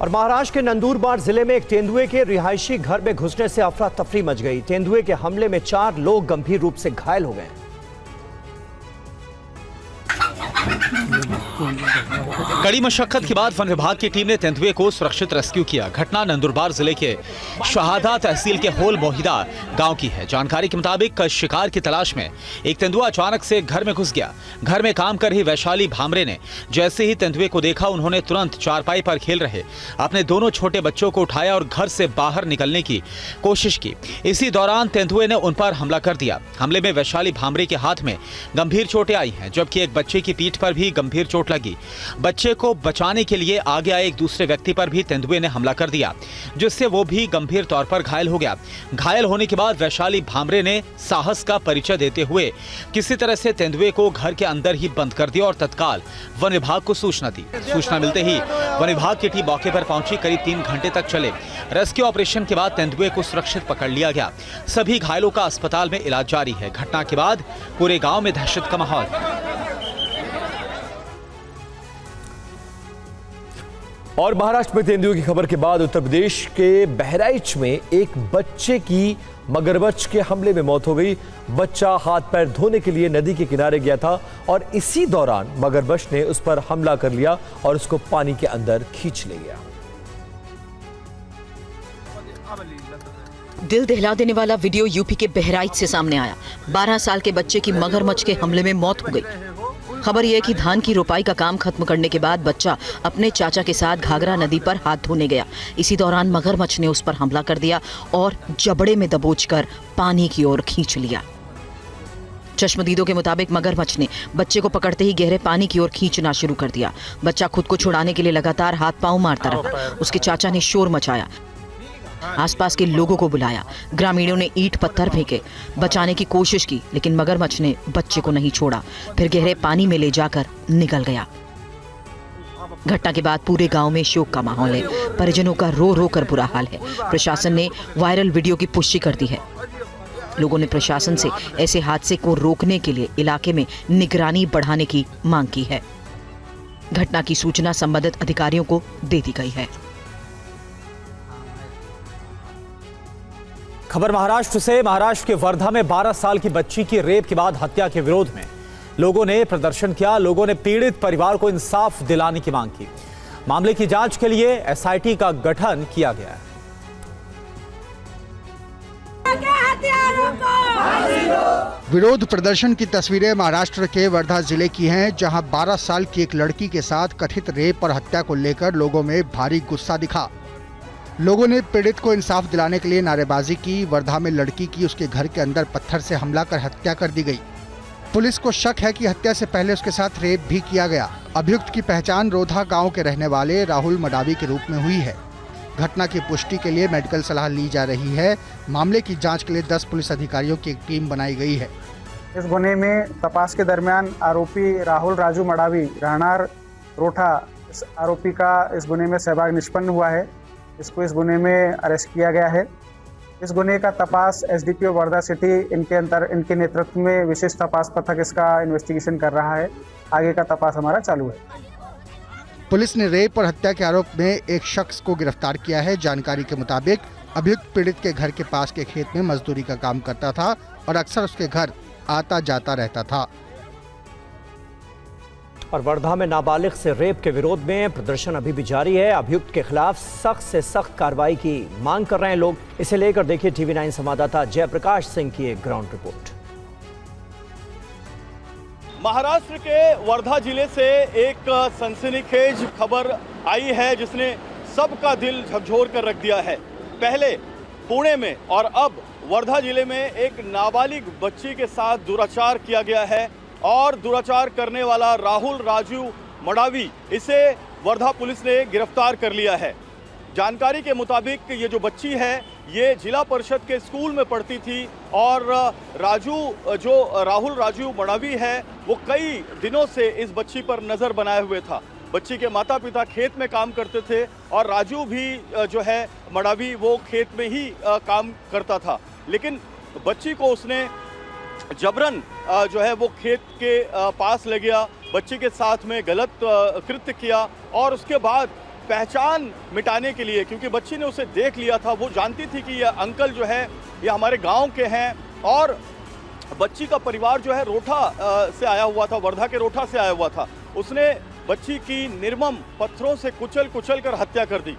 और महाराष्ट्र के नंदुरबार जिले में एक तेंदुए के रिहायशी घर में घुसने से अफरा तफरी मच गई। तेंदुए के हमले में 4 लोग गंभीर रूप से घायल हो गए। कड़ी मशक्कत के बाद वन विभाग की टीम ने तेंदुए को सुरक्षित रेस्क्यू किया। घटना नंदुरबार जिले के शहादा तहसील के होल मोहिदा गांव की है। जानकारी के मुताबिक शिकार की तलाश में एक तेंदुआ अचानक से घर में घुस गया। घर में काम कर रही वैशाली भामरे ने जैसे ही तेंदुए को देखा, उन्होंने तुरंत चारपाई पर खेल रहे अपने दोनों छोटे बच्चों को उठाया और घर से बाहर निकलने की कोशिश की। इसी दौरान तेंदुए ने उन पर हमला कर दिया। हमले में वैशाली भामरे के हाथ में गंभीर चोटें आई हैं, जबकि एक बच्चे की पीठ पर भी गंभीर चोट लगी। बच्चे को बचाने के लिए आगे आए एक दूसरे व्यक्ति पर भी तेंदुए ने हमला कर दिया, जिससे वो भी गंभीर तौर पर घायल हो गया। घायल होने के बाद वैशाली भामरे ने साहस का परिचय देते हुए किसी तरह से तेंदुए को घर के अंदर ही बंद कर दिया और तत्काल वन विभाग को सूचना दी। सूचना मिलते ही वन विभाग की टीम मौके पर पहुंची। करीब 3 घंटे तक चले रेस्क्यू ऑपरेशन के बाद तेंदुए को सुरक्षित पकड़ लिया गया। सभी घायलों का अस्पताल में इलाज जारी है। घटना के बाद पूरे गांव में दहशत का माहौल। और महाराष्ट्र में तेंदुए की खबर के बाद उत्तर प्रदेश के बहराइच में एक बच्चे की मगरमच्छ के हमले में मौत हो गई। बच्चा हाथ पैर धोने के लिए नदी के किनारे गया था और इसी दौरान मगरमच्छ ने उस पर हमला कर लिया और उसको पानी के अंदर खींच ले गया। दिल दहला देने वाला वीडियो यूपी के बहराइच से सामने आया। 12 साल के बच्चे की मगरमच्छ के हमले में मौत हो गई। खबर यह है कि धान की रोपाई का काम खत्म करने के बाद बच्चा अपने चाचा के साथ घाघरा नदी पर हाथ धोने गया। इसी दौरान मगरमच्छ ने उस पर हमला कर दिया और जबड़े में दबोचकर पानी की ओर खींच लिया। चश्मदीदों के मुताबिक मगरमच्छ ने बच्चे को पकड़ते ही गहरे पानी की ओर खींचना शुरू कर दिया। बच्चा खुद को छुड़ाने के लिए लगातार हाथ पांव मारता रहा। उसके चाचा ने शोर मचाया, आसपास के लोगों को बुलाया। ग्रामीणों ने ईंट पत्थर फेंके, बचाने की कोशिश की, लेकिन मगरमच्छ ने बच्चे को नहीं छोड़ा। फिर गहरे पानी में ले जाकर निकल गया। घटना के बाद पूरे गांव में शोक का माहौल है। परिजनों का रो रो कर बुरा हाल है। प्रशासन ने वायरल वीडियो की पुष्टि कर दी है। लोगों ने प्रशासन से ऐसे हादसे को रोकने के लिए इलाके में निगरानी बढ़ाने की मांग की है। घटना की सूचना संबंधित अधिकारियों को दे दी गई है। खबर महाराष्ट्र से। महाराष्ट्र के वर्धा में 12 साल की बच्ची की रेप के बाद हत्या के विरोध में लोगों ने प्रदर्शन किया। लोगों ने पीड़ित परिवार को इंसाफ दिलाने की मांग की। मामले की जांच के लिए एसआईटी का गठन किया गया है। विरोध प्रदर्शन की तस्वीरें महाराष्ट्र के वर्धा जिले की हैं, जहां 12 साल की एक लड़की के साथ कथित रेप और हत्या को लेकर लोगों में भारी गुस्सा दिखा। लोगों ने पीड़ित को इंसाफ दिलाने के लिए नारेबाजी की। वर्धा में लड़की की उसके घर के अंदर पत्थर से हमला कर हत्या कर दी गई। पुलिस को शक है कि हत्या से पहले उसके साथ रेप भी किया गया। अभियुक्त की पहचान रोधा गांव के रहने वाले राहुल मडावी के रूप में हुई है। घटना की पुष्टि के लिए मेडिकल सलाह ली जा रही है। मामले की जांच के लिए 10 पुलिस अधिकारियों की एक टीम बनाई गई है। इस गुने में तपास के दरमियान आरोपी राहुल राजू मडावी रहनार रोठा, इस आरोपी का इस गुने में सहभाग निष्पन्न हुआ है। इसको इस गुने में अरेस्ट किया गया है। इस गुने का तपास एसडीपीओ वर्धा सिटी इनके नेतृत्व में विशेष तपास पथक इसका इन्वेस्टिगेशन कर रहा है। आगे का तपास हमारा चालू है। पुलिस ने रेप और हत्या के आरोप में एक शख्स को गिरफ्तार किया है। जानकारी के मुताबिक अभियुक्त पीड़ित के घर के पास के खेत में मजदूरी का काम करता था और अक्सर उसके घर आता जाता रहता था। और वर्धा में नाबालिग से रेप के विरोध में प्रदर्शन अभी भी जारी है। अभियुक्त के खिलाफ सख्त से सख्त कार्रवाई की मांग कर रहे हैं लोग। इसे लेकर देखिए टीवी 9 संवाददाता जयप्रकाश सिंह की एक ग्राउंड रिपोर्ट। महाराष्ट्र के वर्धा जिले से एक सनसनीखेज खबर आई है, जिसने सबका दिल झकझोर कर रख दिया है। पहले पुणे में और अब वर्धा जिले में एक नाबालिग बच्ची के साथ दुराचार किया गया है और दुराचार करने वाला राहुल राजू मडावी, इसे वर्धा पुलिस ने गिरफ्तार कर लिया है। जानकारी के मुताबिक ये जो बच्ची है ये जिला परिषद के स्कूल में पढ़ती थी और राहुल राजू मडावी है वो कई दिनों से इस बच्ची पर नज़र बनाए हुए था। बच्ची के माता पिता खेत में काम करते थे और राजू भी जो है मडावी वो खेत में ही काम करता था, लेकिन बच्ची को उसने जबरन जो है वो खेत के पास ले गया, बच्ची के साथ में गलत कृत्य किया और उसके बाद पहचान मिटाने के लिए, क्योंकि बच्ची ने उसे देख लिया था, वो जानती थी कि यह अंकल जो है ये हमारे गांव के हैं और बच्ची का परिवार जो है रोठा से आया हुआ था, वर्धा के रोठा से आया हुआ था। उसने बच्ची की निर्मम पत्थरों से कुचल कर हत्या कर दी।